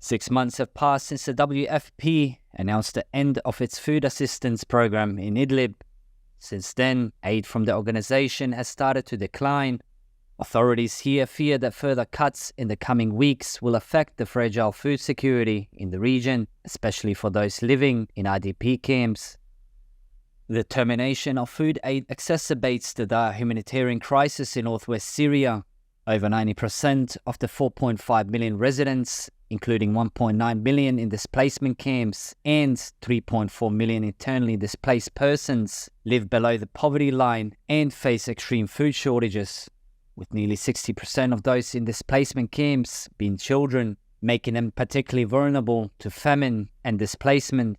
6 months have passed since the WFP announced the end of its food assistance program in Idlib. Since then, aid from the organization has started to decline. Authorities here fear that further cuts in the coming weeks will affect the fragile food security in the region, especially for those living in IDP camps. The termination of food aid exacerbates the dire humanitarian crisis in northwest Syria. Over 90% of the 4.5 million residents, including 1.9 million in displacement camps and 3.4 million internally displaced persons, live below the poverty line and face extreme food shortages, with nearly 60% of those in displacement camps being children, making them particularly vulnerable to famine and displacement.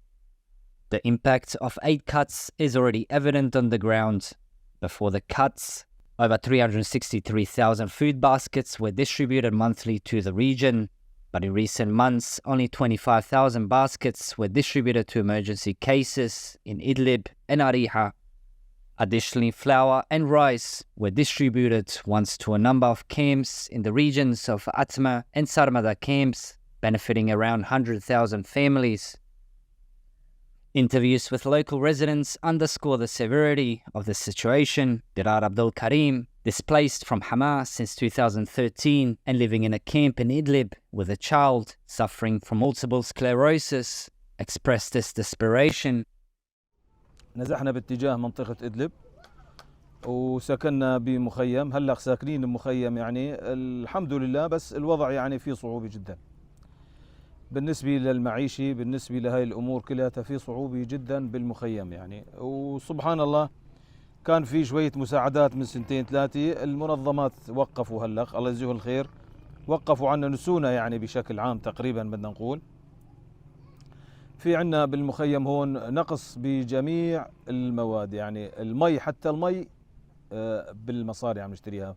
The impact of aid cuts is already evident on the ground. Before the cuts, over 363,000 food baskets were distributed monthly to the region, but in recent months, only 25,000 baskets were distributed to emergency cases in Idlib and Ariha. Additionally, flour and rice were distributed once to a number of camps in the regions of Atma and Sarmada camps, benefiting around 100,000 families. Interviews with local residents underscore the severity of the situation. Dirar Abdul Karim, displaced from Hama since 2013 and living in a camp in Idlib with a child suffering from multiple sclerosis, expressed his desperation. نزحنا باتجاه منطقة إدلب وسكننا بمخيم. هلأ ساكنين بمخيم يعني الحمد لله، بس الوضع يعني فيه صعوبة جدا بالنسبة للمعيشة، بالنسبة لهاي الأمور كلها في صعوبة جدا بالمخيم يعني. وسبحان الله كان في شوية مساعدات من سنتين ثلاثة، المنظمات وقفوا هلأ الله يجزيهم الخير، وقفوا عنا نسونا يعني بشكل عام تقريبا بدنا نقول. في عنا بالمخيم هون نقص بجميع المواد، يعني المي، حتى المي بالمصاري عم نشتريها،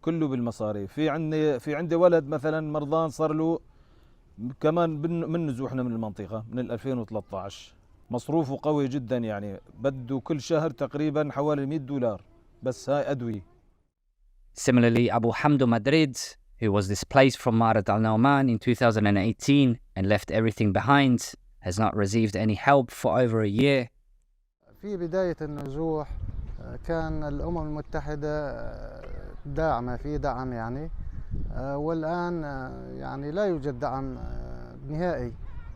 كله بالمصاري. في عندي ولد مثلا مرضان صار له كمان من نزوحنا من المنطقة من 2013، مصروفه قوي جدا يعني بده كل شهر تقريبا حوالي $100 بس هاي أدوية. Similarly, Abu Hamdo Madrid, who was displaced from Marat al-Nauman in 2018 and left everything behind, has not received any help for over a year. في بداية النزوح كان الأمم المتحدة داعمة، في دعم يعني، والآن يعني لا يوجد دعم نهائي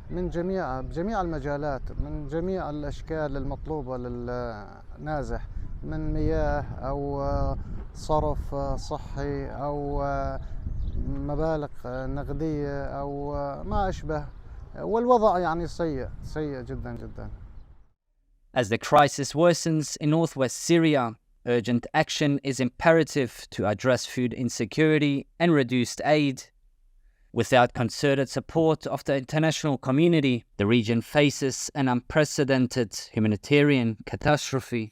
من بجميع المجالات، من جميع الأشكال المطلوبة للنازح، من مياه أو صرف صحي أو مبالغ نقدية أو ما أشبه، والوضع يعني سيء جدا جدا. As the crisis worsens in northwest Syria, urgent action is imperative to address food insecurity and reduced aid. Without concerted support of the international community, the region faces an unprecedented humanitarian catastrophe.